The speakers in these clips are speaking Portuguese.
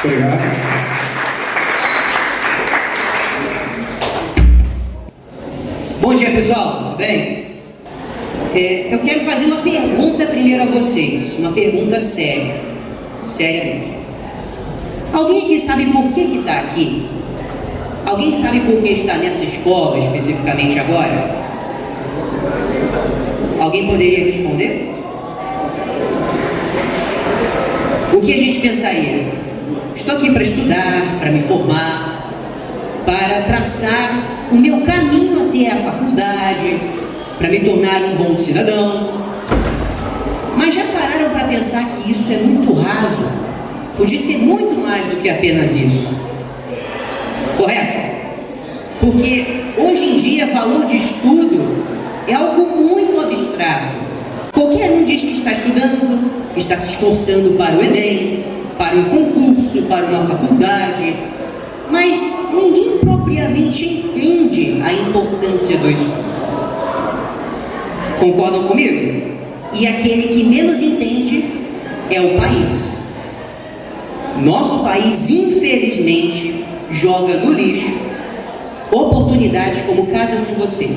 Obrigado. Bom dia, pessoal. Tudo bem? Eu quero fazer uma pergunta primeiro a vocês. Uma pergunta séria. Séria mesmo. Alguém aqui sabe por que está aqui? Alguém sabe por que está nessa escola especificamente agora? Alguém poderia responder? O que a gente pensaria? Estou aqui para estudar, para me formar, para traçar o meu caminho até a faculdade, para me tornar um bom cidadão. Mas já pararam para pensar que isso é muito raso? Podia ser muito mais do que apenas isso. Correto? Porque hoje em dia valor de estudo é algo muito abstrato. Qualquer um diz que está estudando, que está se esforçando para o Enem, para um concurso, para uma faculdade, mas ninguém propriamente entende a importância do estudo. Concordam comigo? E aquele que menos entende é o país. Nosso país, infelizmente, joga no lixo oportunidades como cada um de vocês.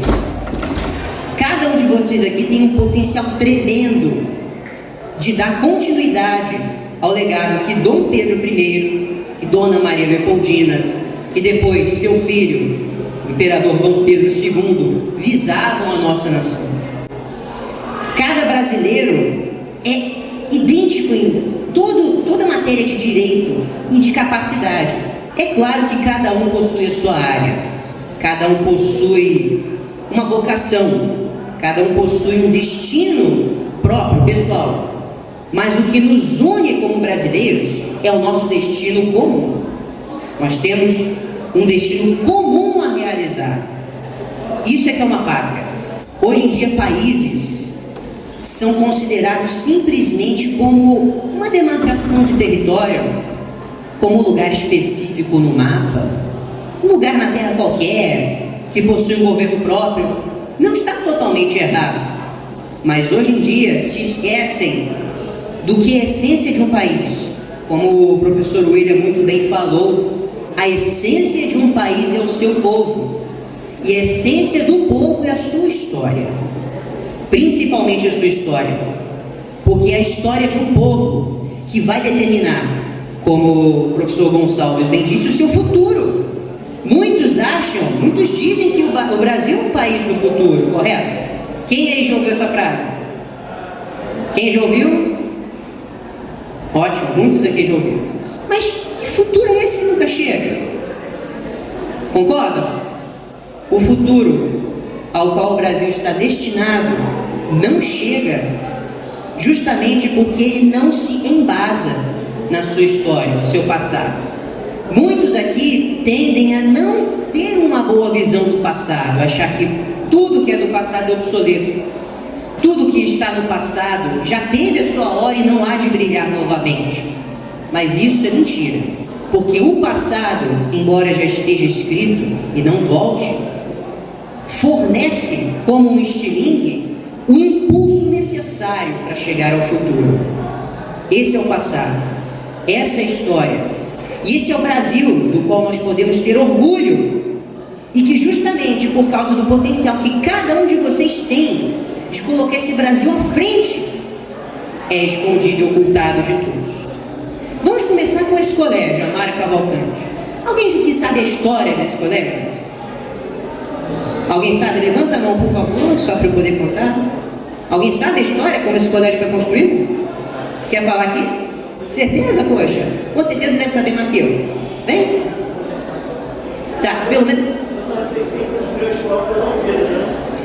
Cada um de vocês aqui tem um potencial tremendo de dar continuidade ao legado que Dom Pedro I, que Dona Maria Leopoldina, que depois seu filho, o imperador Dom Pedro II, visavam a nossa nação. Cada brasileiro é idêntico em toda matéria de direito e de capacidade. É claro que cada um possui a sua área, cada um possui uma vocação, cada um possui um destino próprio, pessoal. Mas o que nos une como brasileiros é o nosso destino comum. Nós temos um destino comum a realizar. Isso é que é uma pátria. Hoje em dia, países são considerados simplesmente como uma demarcação de território, como um lugar específico no mapa, um lugar na terra qualquer, que possui um governo próprio. Não está totalmente errado, mas hoje em dia se esquecem do que é a essência de um país. Como o professor William muito bem falou, a essência de um país é o seu povo, e a essência do povo é a sua história, principalmente a sua história, porque é a história de um povo que vai determinar, como o professor Gonçalves bem disse, o seu futuro. Muitos dizem que o Brasil é um país do futuro, correto? Quem aí já ouviu essa frase? Quem já ouviu? Ótimo, muitos aqui já ouviram. Mas que futuro é esse que nunca chega? Concordam? O futuro ao qual o Brasil está destinado não chega justamente porque ele não se embasa na sua história, no seu passado. Muitos aqui tendem a não ter uma boa visão do passado, achar que tudo que é do passado é obsoleto. Tudo que está no passado já teve a sua hora e não há de brilhar novamente. Mas isso é mentira, porque o passado, embora já esteja escrito e não volte, fornece como um estilingue o impulso necessário para chegar ao futuro. Esse é o passado, essa é a história. E esse é o Brasil, do qual nós podemos ter orgulho, e que justamente por causa do potencial que cada um de vocês tem de colocar esse Brasil à frente, é escondido e ocultado de todos. Vamos começar com esse colégio, Amara Cavalcante. Alguém aqui sabe a história desse colégio? Alguém sabe? Levanta a mão, por favor, só para eu poder contar. Alguém sabe a história, como esse colégio foi construído? Quer falar aqui? Certeza, poxa? Com certeza deve saber mais que eu. Vem? Tá, pelo menos...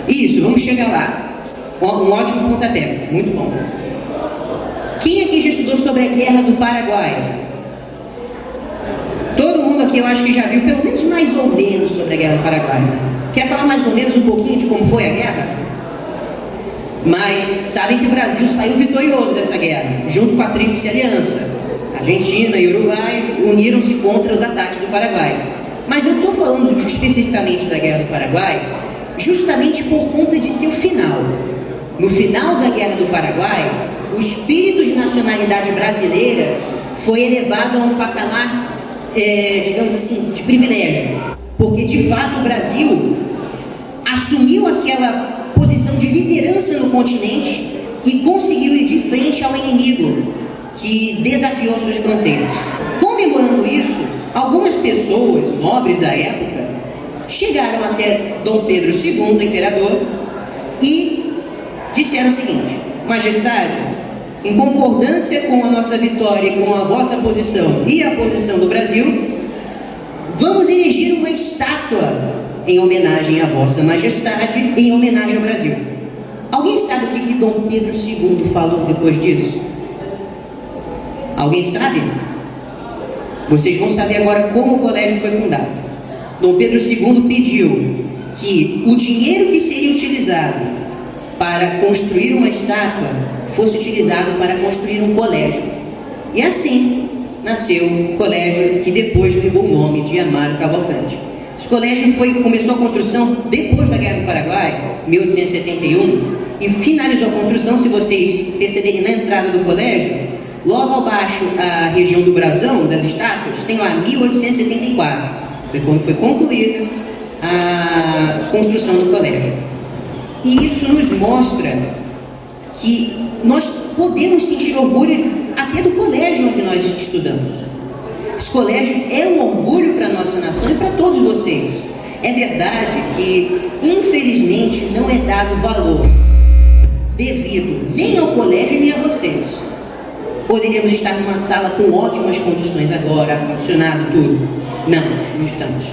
Isso, vamos chegar lá. Um ótimo pontapé, muito bom. Quem aqui já estudou sobre a Guerra do Paraguai? Todo mundo aqui eu acho que já viu pelo menos mais ou menos sobre a Guerra do Paraguai. Quer falar mais ou menos um pouquinho de como foi a guerra? Mas sabem que o Brasil saiu vitorioso dessa guerra, junto com a Tríplice Aliança. Argentina e Uruguai uniram-se contra os ataques do Paraguai. Mas eu estou falando especificamente da Guerra do Paraguai justamente por conta de seu final. No final da Guerra do Paraguai, o espírito de nacionalidade brasileira foi elevado a um patamar, digamos assim, de privilégio, porque de fato o Brasil assumiu aquela posição de liderança no continente e conseguiu ir de frente ao inimigo que desafiou suas fronteiras. Comemorando isso, algumas pessoas, nobres da época, chegaram até Dom Pedro II, imperador, e disseram o seguinte: Majestade, em concordância com a nossa vitória e com a vossa posição e a posição do Brasil, vamos erigir uma estátua em homenagem à vossa majestade, em homenagem ao Brasil. Alguém sabe o que Dom Pedro II falou depois disso? Alguém sabe? Vocês vão saber agora como o colégio foi fundado. Dom Pedro II pediu que o dinheiro que seria utilizado para construir uma estátua fosse utilizado para construir um colégio. E assim nasceu o colégio que depois levou o nome de Amaro Cavalcante. Esse colégio começou a construção depois da Guerra do Paraguai, 1871, e finalizou a construção, se vocês perceberem na entrada do colégio, logo abaixo a região do brasão, das estátuas, tem lá 1874, foi quando foi concluída a construção do colégio. E isso nos mostra que nós podemos sentir orgulho até do colégio onde nós estudamos. Esse colégio é um orgulho para a nossa nação e para todos vocês. É verdade que, infelizmente, não é dado valor devido nem ao colégio nem a vocês. Poderíamos estar numa sala com ótimas condições agora, ar-condicionado, tudo. Não estamos.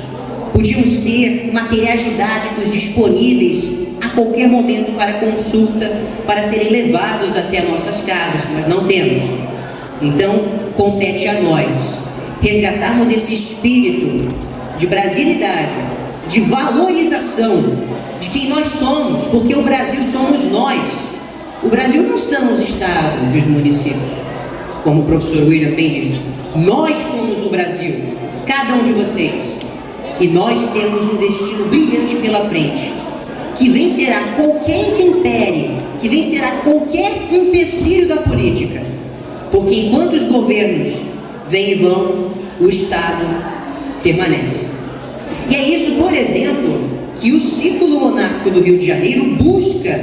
Podíamos ter materiais didáticos disponíveis a qualquer momento para consulta, para serem levados até nossas casas, mas não temos. Então, compete a nós resgatarmos esse espírito de brasilidade, de valorização de quem nós somos, porque o Brasil somos nós. O Brasil não são os estados e os municípios, como o professor William bem disse. Nós somos o Brasil, cada um de vocês. E nós temos um destino brilhante pela frente, que vencerá qualquer intempérie, que vencerá qualquer empecilho da política. Porque enquanto os governos vêm e vão, o Estado permanece. E é isso, por exemplo, que o ciclo monárquico do Rio de Janeiro busca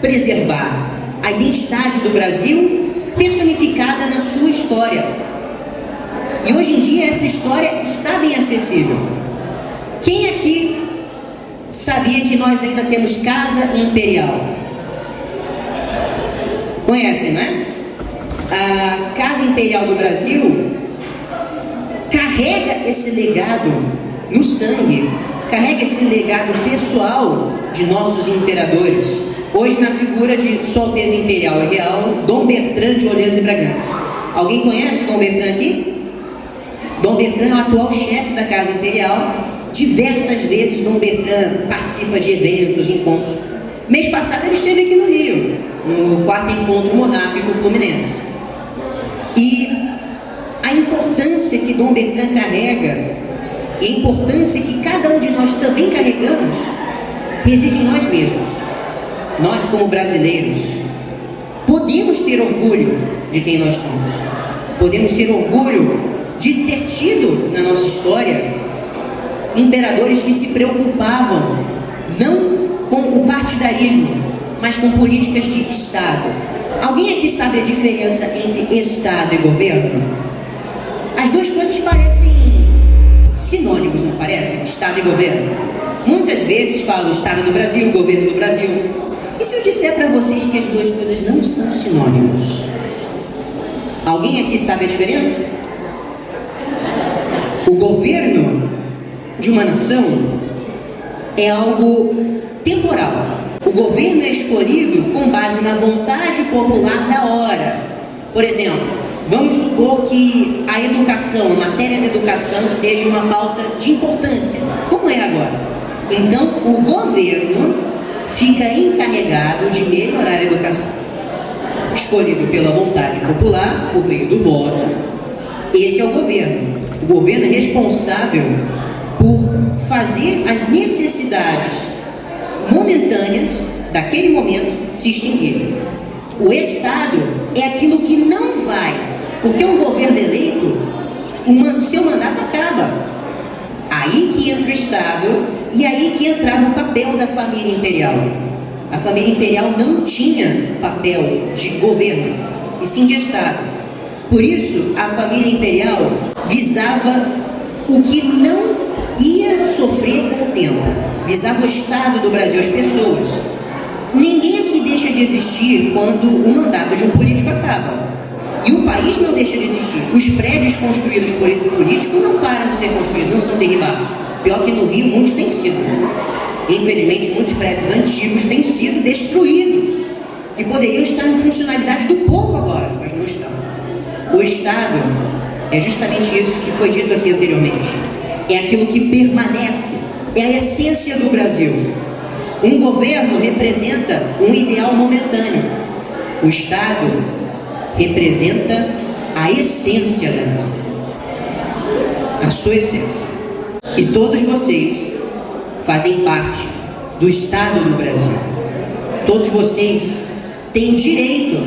preservar a identidade do Brasil personificada na sua história. E hoje em dia essa história está bem acessível. Quem aqui sabia que nós ainda temos Casa Imperial? Conhecem, não é? A Casa Imperial do Brasil carrega esse legado no sangue, carrega esse legado pessoal de nossos imperadores, hoje na figura de Sua Alteza Imperial e Real Dom Bertrand de Orleans e Bragança. Alguém conhece Dom Bertrand aqui? Dom Bertrand é o atual chefe da Casa Imperial. Diversas vezes Dom Bertrand participa de eventos, encontros. Mês passado ele esteve aqui no Rio, no 4º Encontro Monárquico Fluminense. E a importância que Dom Bertrand carrega, e a importância que cada um de nós também carregamos, reside em nós mesmos. Nós, como brasileiros, podemos ter orgulho de quem nós somos. Podemos ter orgulho de ter tido na nossa história imperadores que se preocupavam não com o partidarismo, mas com políticas de Estado. Alguém aqui sabe a diferença entre Estado e governo? As duas coisas parecem sinônimos, não parecem? Estado e governo. Muitas vezes falo Estado do Brasil, governo do Brasil. E se eu disser para vocês que as duas coisas não são sinônimos? Alguém aqui sabe a diferença? O governo de uma nação é algo temporal. O governo é escolhido com base na vontade popular da hora. Por exemplo, vamos supor que a educação, a matéria da educação seja uma pauta de importância, como é agora. Então, o governo fica encarregado de melhorar a educação. Escolhido pela vontade popular, por meio do voto. Esse é o governo. O governo é responsável por fazer as necessidades momentâneas daquele momento se extinguirem. O Estado é aquilo que não vai Porque um governo eleito, o seu mandato acaba. Aí que entra o Estado e aí que entrava o papel da família imperial. A família imperial não tinha papel de governo, e sim de Estado. Por isso, a família imperial visava o que não ia sofrer com o tempo. Visava o Estado do Brasil, as pessoas. Ninguém aqui deixa de existir quando o mandato de um político acaba. E o país não deixa de existir. Os prédios construídos por esse político não param de ser construídos, não são derribados. Pior que no Rio, muitos têm sido. Infelizmente, muitos prédios antigos têm sido destruídos, que poderiam estar em funcionalidade do povo agora, mas não estão. O Estado é justamente isso que foi dito aqui anteriormente. É aquilo que permanece, é a essência do Brasil. Um governo representa um ideal momentâneo. O Estado representa a essência da nação, a sua essência. E todos vocês fazem parte do Estado do Brasil. Todos vocês têm o direito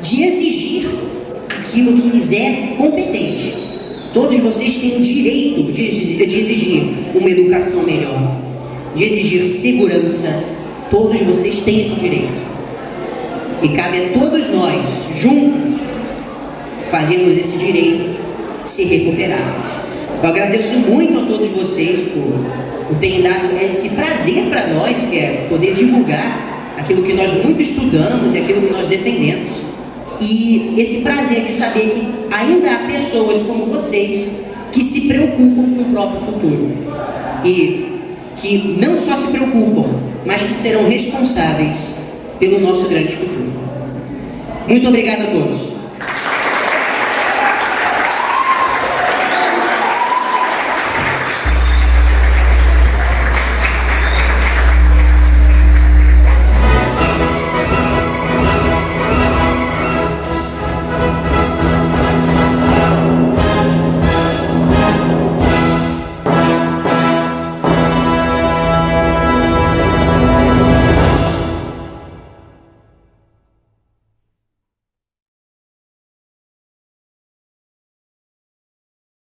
de exigir aquilo que lhes é competente. Todos vocês têm o direito de exigir uma educação melhor, de exigir segurança. Todos vocês têm esse direito. E cabe a todos nós, juntos, fazermos esse direito se recuperar. Eu agradeço muito a todos vocês por terem dado esse prazer para nós, que é poder divulgar aquilo que nós muito estudamos e aquilo que nós defendemos. E esse prazer de saber que ainda há pessoas como vocês que se preocupam com o próprio futuro. E que não só se preocupam, mas que serão responsáveis pelo nosso grande futuro. Muito obrigado a todos.